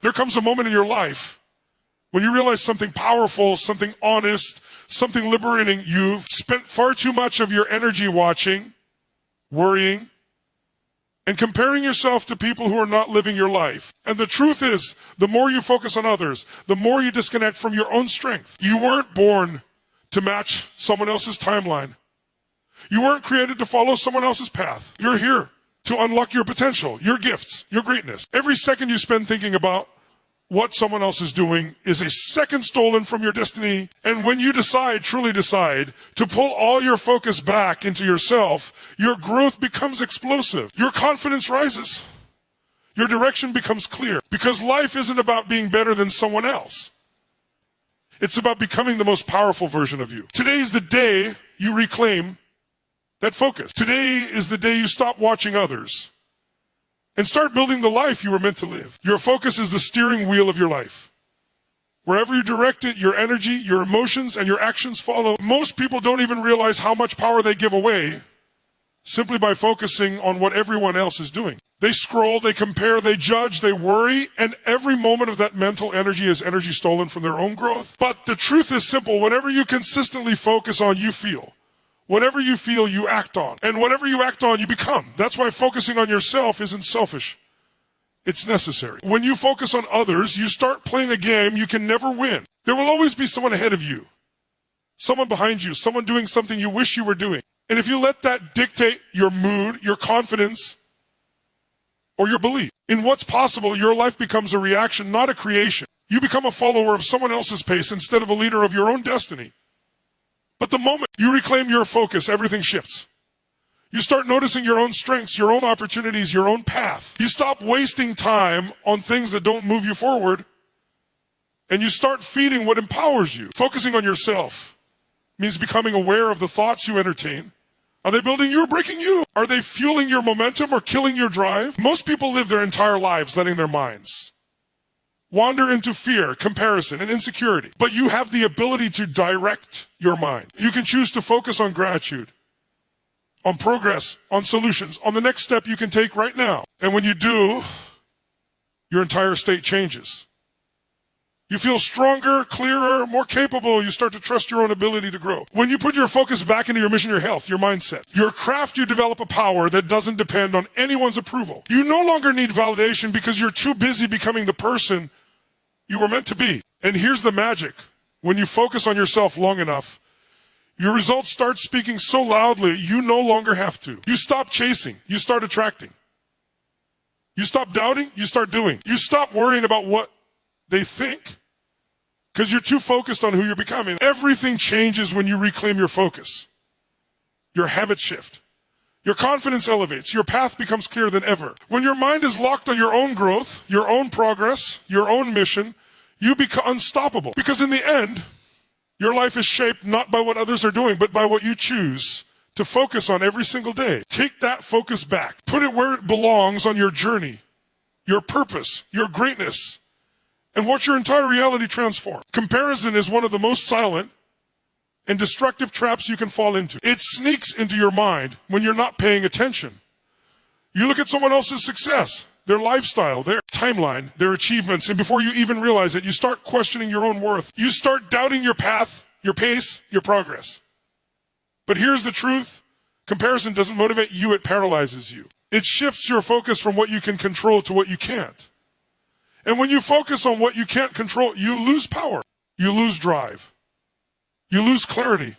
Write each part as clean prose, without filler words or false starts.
There comes a moment in your life when you realize something powerful, something honest, something liberating. You've spent far too much of your energy watching, worrying, and comparing yourself to people who are not living your life. And the truth is, the more you focus on others, the more you disconnect from your own strength. You weren't born to match someone else's timeline. You weren't created to follow someone else's path. You're here to unlock your potential, your gifts, your greatness. Every second you spend thinking about what someone else is doing is a second stolen from your destiny. And when you truly decide, to pull all your focus back into yourself, your growth becomes explosive. Your confidence rises. Your direction becomes clear. Because life isn't about being better than someone else. It's about becoming the most powerful version of you. Today is the day you reclaim that focus. Today is the day you stop watching others and start building the life you were meant to live. Your focus is the steering wheel of your life. Wherever you direct it, your energy, your emotions, and your actions follow. Most people don't even realize how much power they give away simply by focusing on what everyone else is doing. They scroll, they compare, they judge, they worry, and every moment of that mental energy is energy stolen from their own growth. But the truth is simple. Whatever you consistently focus on, you feel. Whatever you feel, you act on. And whatever you act on, you become. That's why focusing on yourself isn't selfish. It's necessary. When you focus on others, you start playing a game you can never win. There will always be someone ahead of you, someone behind you, someone doing something you wish you were doing. And if you let that dictate your mood, your confidence, or your belief in what's possible, your life becomes a reaction, not a creation. You become a follower of someone else's pace instead of a leader of your own destiny. But the moment you reclaim your focus, everything shifts. You start noticing your own strengths, your own opportunities, your own path. You stop wasting time on things that don't move you forward, and you start feeding what empowers you. Focusing on yourself means becoming aware of the thoughts you entertain. Are they building you or breaking you? Are they fueling your momentum or killing your drive? Most people live their entire lives letting their minds wander into fear, comparison, and insecurity. But you have the ability to direct your mind. You can choose to focus on gratitude, on progress, on solutions, on the next step you can take right now. And when you do, your entire state changes. You feel stronger, clearer, more capable. You start to trust your own ability to grow. When you put your focus back into your mission, your health, your mindset, your craft, you develop a power that doesn't depend on anyone's approval. You no longer need validation because you're too busy becoming the person you were meant to be. And here's the magic. When you focus on yourself long enough, your results start speaking so loudly, you no longer have to. You stop chasing, you start attracting. You stop doubting, you start doing. You stop worrying about what they think because you're too focused on who you're becoming. Everything changes when you reclaim your focus. Your habits shift. Your confidence elevates. Your path becomes clearer than ever. When your mind is locked on your own growth, your own progress, your own mission, you become unstoppable. Because in the end, your life is shaped not by what others are doing, but by what you choose to focus on every single day. Take that focus back. Put it where it belongs on your journey, your purpose, your greatness, and watch your entire reality transform. Comparison is one of the most silent and destructive traps you can fall into. It sneaks into your mind when you're not paying attention. You look at someone else's success, their lifestyle, their timeline, their achievements, and before you even realize it, you start questioning your own worth. You start doubting your path, your pace, your progress. But here's the truth. Comparison doesn't motivate you, it paralyzes you. It shifts your focus from what you can control to what you can't. And when you focus on what you can't control, you lose power. You lose drive. You lose clarity.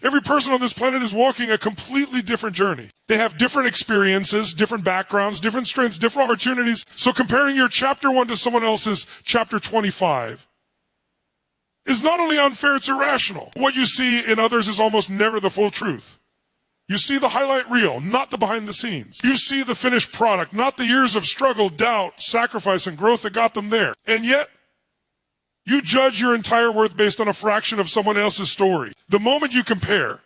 Every person on this planet is walking a completely different journey. They have different experiences, different backgrounds, different strengths, different opportunities. So comparing your chapter 1 to someone else's chapter 25 is not only unfair, it's irrational. What you see in others is almost never the full truth. You see the highlight reel, not the behind the scenes. You see the finished product, not the years of struggle, doubt, sacrifice, and growth that got them there. And yet, you judge your entire worth based on a fraction of someone else's story. The moment you compare,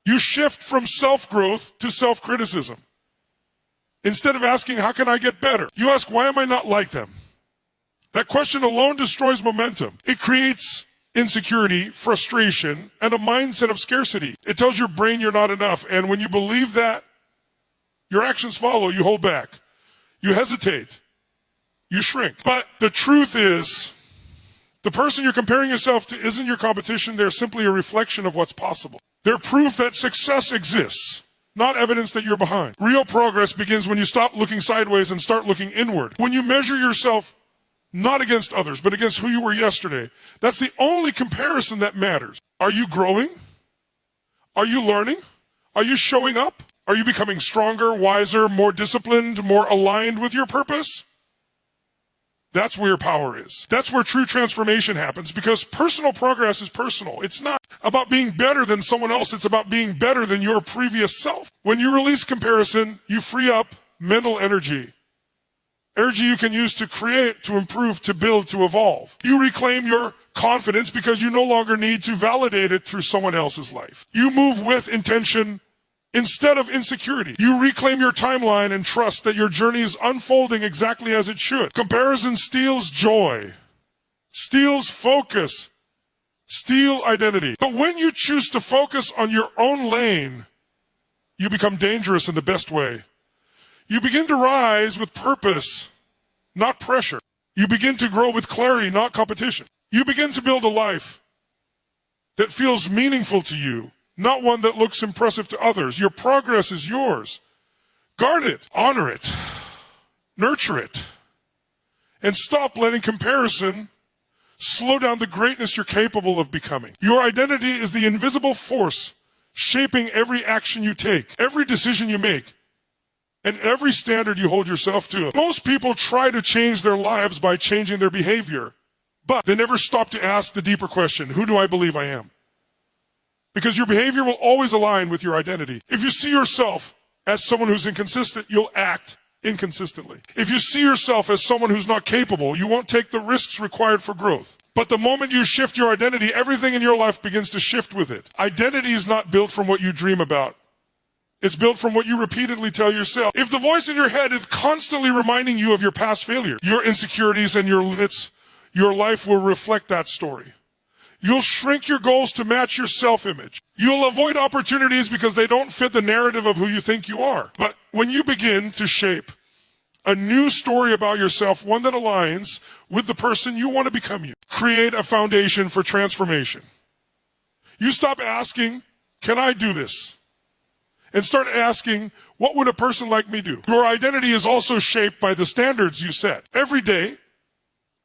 you shift from self-growth to self-criticism. Instead of asking, how can I get better? You ask, why am I not like them? That question alone destroys momentum. It creates insecurity, frustration, and a mindset of scarcity. It tells your brain you're not enough. And when you believe that, your actions follow. You hold back. You hesitate. you shrink. But the truth is, the person you're comparing yourself to isn't your competition. They're simply a reflection of what's possible. They're proof that success exists, not evidence that you're behind. Real progress begins when you stop looking sideways and start looking inward. When you measure yourself not against others, but against who you were yesterday, that's the only comparison that matters. Are you growing? Are you learning? Are you showing up? Are you becoming stronger, wiser, more disciplined, more aligned with your purpose? That's where your power is. That's where true transformation happens, because personal progress is personal. It's not about being better than someone else. It's about being better than your previous self. When you release comparison, you free up mental energy. Energy you can use to create, to improve, to build, to evolve. You reclaim your confidence because you no longer need to validate it through someone else's life. You move with intention instead of insecurity. You reclaim your timeline and trust that your journey is unfolding exactly as it should. Comparison steals joy, steals focus, steals identity. But when you choose to focus on your own lane, you become dangerous in the best way. You begin to rise with purpose, not pressure. You begin to grow with clarity, not competition. You begin to build a life that feels meaningful to you, not one that looks impressive to others. Your progress is yours. Guard it, honor it, nurture it, and stop letting comparison slow down the greatness you're capable of becoming. Your identity is the invisible force shaping every action you take, every decision you make, and every standard you hold yourself to. Most people try to change their lives by changing their behavior, but they never stop to ask the deeper question, who do I believe I am? Because your behavior will always align with your identity. If you see yourself as someone who's inconsistent, you'll act inconsistently. If you see yourself as someone who's not capable, you won't take the risks required for growth. But the moment you shift your identity, everything in your life begins to shift with it. Identity is not built from what you dream about. It's built from what you repeatedly tell yourself. If the voice in your head is constantly reminding you of your past failure, your insecurities and your limits, your life will reflect that story. You'll shrink your goals to match your self-image. You'll avoid opportunities because they don't fit the narrative of who you think you are. But when you begin to shape a new story about yourself, one that aligns with the person you want to become, you create a foundation for transformation. You stop asking, can I do this? And start asking, what would a person like me do? Your identity is also shaped by the standards you set. Every day,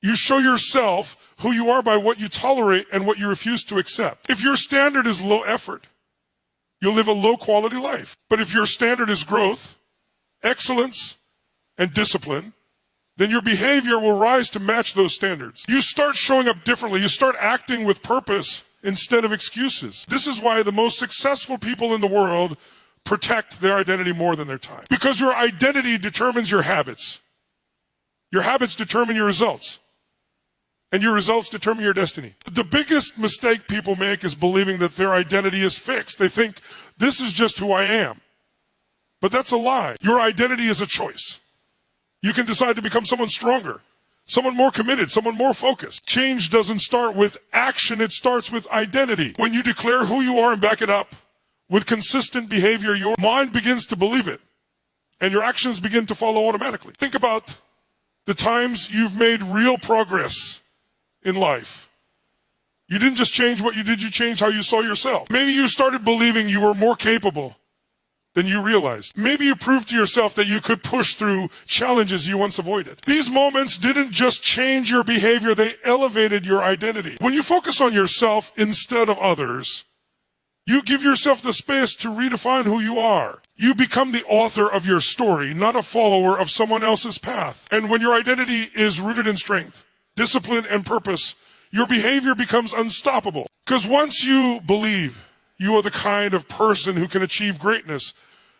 you show yourself who you are by what you tolerate and what you refuse to accept. If your standard is low effort, you'll live a low quality life. But if your standard is growth, excellence, and discipline, then your behavior will rise to match those standards. You start showing up differently. You start acting with purpose instead of excuses. This is why the most successful people in the world protect their identity more than their time. Because your identity determines your habits. Your habits determine your results. And your results determine your destiny. The biggest mistake people make is believing that their identity is fixed. They think, this is just who I am. But that's a lie. Your identity is a choice. You can decide to become someone stronger, someone more committed, someone more focused. Change doesn't start with action, it starts with identity. When you declare who you are and back it up with consistent behavior, your mind begins to believe it, and your actions begin to follow automatically. Think about the times you've made real progress in life. You didn't just change what you did, you changed how you saw yourself. Maybe you started believing you were more capable than you realized. Maybe you proved to yourself that you could push through challenges you once avoided. These moments didn't just change your behavior, they elevated your identity. When you focus on yourself instead of others, you give yourself the space to redefine who you are. You become the author of your story, not a follower of someone else's path. And when your identity is rooted in strength, discipline, and purpose, your behavior becomes unstoppable. Because once you believe you are the kind of person who can achieve greatness,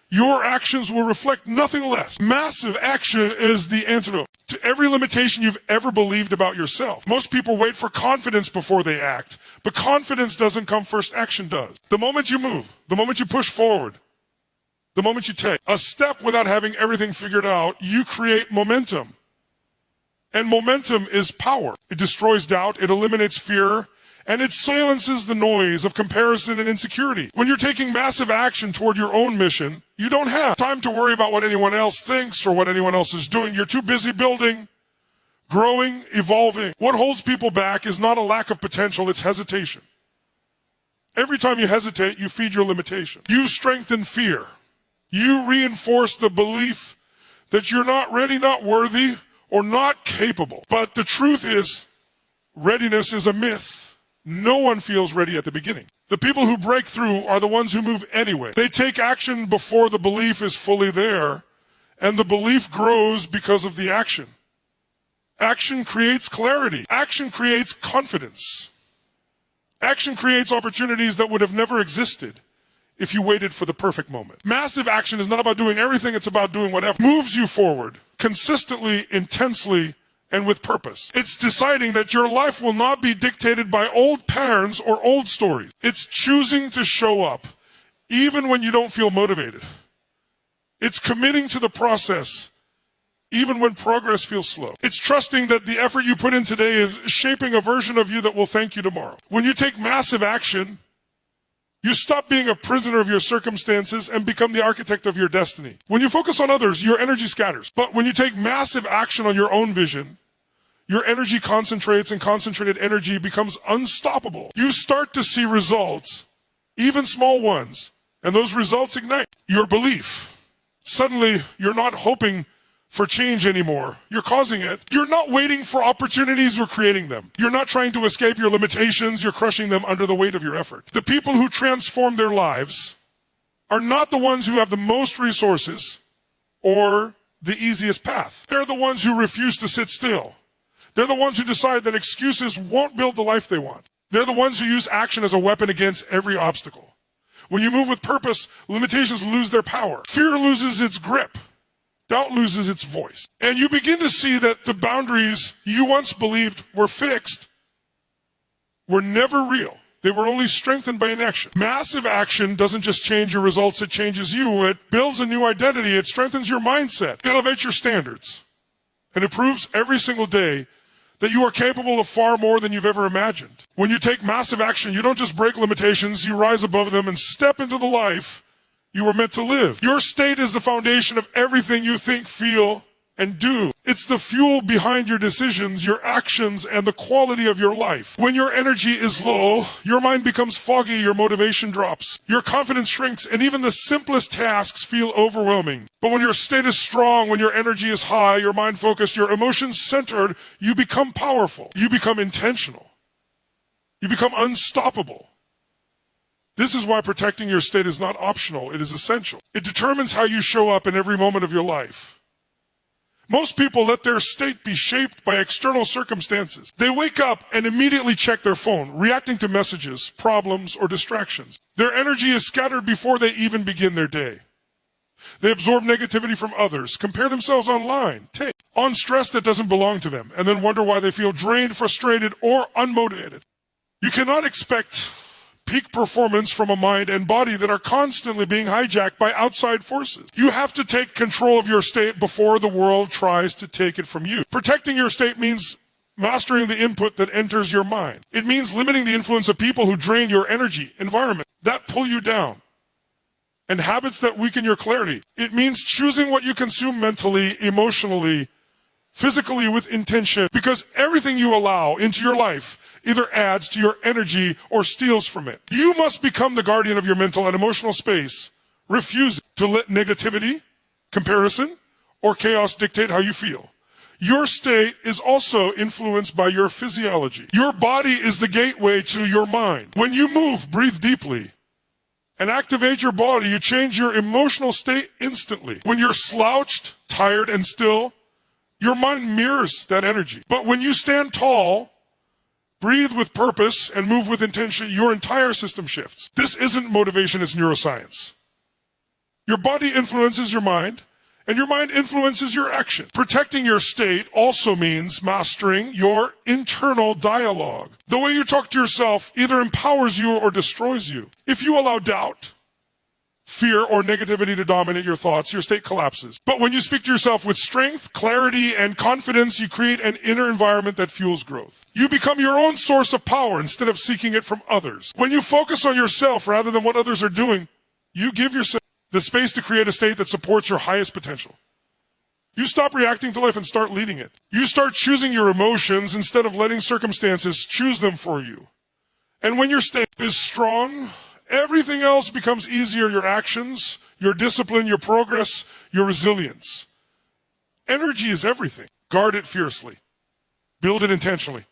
your actions will reflect nothing less. Massive action is the antidote to every limitation you've ever believed about yourself. Most people wait for confidence before they act, but confidence doesn't come first, action does. The moment you move, the moment you push forward, the moment you take a step without having everything figured out, you create momentum. And momentum is power. It destroys doubt, it eliminates fear, and it silences the noise of comparison and insecurity. When you're taking massive action toward your own mission, you don't have time to worry about what anyone else thinks or what anyone else is doing. You're too busy building growing, evolving. What holds people back is not a lack of potential, it's hesitation. Every time you hesitate, you feed your limitation. You strengthen fear. You reinforce the belief that you're not ready, not worthy, or not capable. But the truth is, readiness is a myth. No one feels ready at the beginning. The people who break through are the ones who move anyway. They take action before the belief is fully there, and the belief grows because of the action. Action creates clarity. Action creates confidence. Action creates opportunities that would have never existed if you waited for the perfect moment. Massive action is not about doing everything, it's about doing whatever moves you forward, consistently, intensely, and with purpose. It's deciding that your life will not be dictated by old patterns or old stories. It's choosing to show up, even when you don't feel motivated. It's committing to the process, even when progress feels slow. It's trusting that the effort you put in today is shaping a version of you that will thank you tomorrow. When you take massive action, you stop being a prisoner of your circumstances and become the architect of your destiny. When you focus on others, your energy scatters. But when you take massive action on your own vision, your energy concentrates, and concentrated energy becomes unstoppable. You start to see results, even small ones, and those results ignite your belief. Suddenly, you're not hoping for change anymore. You're causing it. You're not waiting for opportunities, you're creating them. You're not trying to escape your limitations, you're crushing them under the weight of your effort. The people who transform their lives are not the ones who have the most resources or the easiest path. They're the ones who refuse to sit still. They're the ones who decide that excuses won't build the life they want. They're the ones who use action as a weapon against every obstacle. When you move with purpose, limitations lose their power. Fear loses its grip. Doubt loses its voice. And you begin to see that the boundaries you once believed were fixed were never real. They were only strengthened by inaction. Massive action doesn't just change your results, it changes you. It builds a new identity. It strengthens your mindset. It elevates your standards. And it proves every single day that you are capable of far more than you've ever imagined. When you take massive action, you don't just break limitations, you rise above them and step into the life you were meant to live. Your state is the foundation of everything you think, feel, and do. It's the fuel behind your decisions, your actions, and the quality of your life. When your energy is low, your mind becomes foggy, your motivation drops, your confidence shrinks, and even the simplest tasks feel overwhelming. But when your state is strong, when your energy is high, your mind focused, your emotions centered, you become powerful. You become intentional. You become unstoppable. This is why protecting your state is not optional, it is essential. It determines how you show up in every moment of your life. Most people let their state be shaped by external circumstances. They wake up and immediately check their phone, reacting to messages, problems, or distractions. Their energy is scattered before they even begin their day. They absorb negativity from others, compare themselves online, take on stress that doesn't belong to them, and then wonder why they feel drained, frustrated, or unmotivated. You cannot expect peak performance from a mind and body that are constantly being hijacked by outside forces. You have to take control of your state before the world tries to take it from you. Protecting your state means mastering the input that enters your mind. It means limiting the influence of people who drain your energy, environment, that pull you down, and habits that weaken your clarity. It means choosing what you consume mentally, emotionally, physically with intention, because everything you allow into your life either adds to your energy or steals from it. You must become the guardian of your mental and emotional space, refusing to let negativity, comparison, or chaos dictate how you feel. Your state is also influenced by your physiology. Your body is the gateway to your mind. When you move, breathe deeply, and activate your body, you change your emotional state instantly. When you're slouched, tired, and still, your mind mirrors that energy. But when you stand tall, breathe with purpose, and move with intention, your entire system shifts. This isn't motivation, it's neuroscience. Your body influences your mind, and your mind influences your action. Protecting your state also means mastering your internal dialogue. The way you talk to yourself either empowers you or destroys you. If you allow doubt, fear, or negativity to dominate your thoughts, your state collapses. But when you speak to yourself with strength, clarity, and confidence, you create an inner environment that fuels growth. You become your own source of power instead of seeking it from others. When you focus on yourself rather than what others are doing, you give yourself the space to create a state that supports your highest potential. You stop reacting to life and start leading it. You start choosing your emotions instead of letting circumstances choose them for you. And when your state is strong, everything else becomes easier. Your actions, your discipline, your progress, your resilience. Energy is everything. Guard it fiercely. Build it intentionally.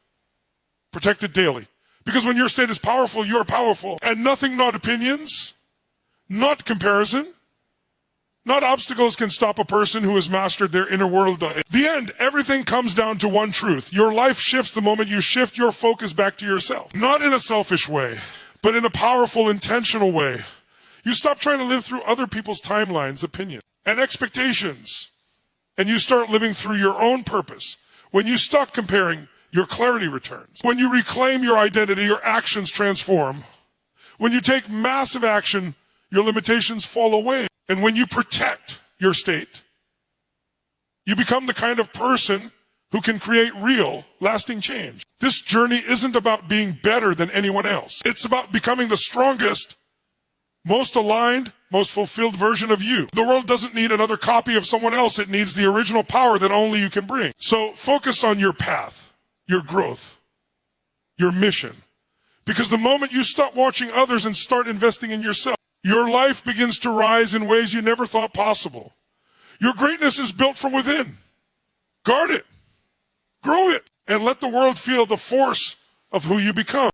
Protect it daily. Because when your state is powerful, you're powerful. And nothing, not opinions, not comparison, not obstacles can stop a person who has mastered their inner world. At the end, everything comes down to one truth. Your life shifts the moment you shift your focus back to yourself. Not in a selfish way, but in a powerful, intentional way. You stop trying to live through other people's timelines, opinions, and expectations. And you start living through your own purpose. When you stop comparing, your clarity returns. When you reclaim your identity, your actions transform. When you take massive action, your limitations fall away. And when you protect your state, you become the kind of person who can create real, lasting change. This journey isn't about being better than anyone else. It's about becoming the strongest, most aligned, most fulfilled version of you. The world doesn't need another copy of someone else. It needs the original power that only you can bring. So focus on your path, your growth, your mission. Because the moment you stop watching others and start investing in yourself, your life begins to rise in ways you never thought possible. Your greatness is built from within. Guard it, grow it, and let the world feel the force of who you become.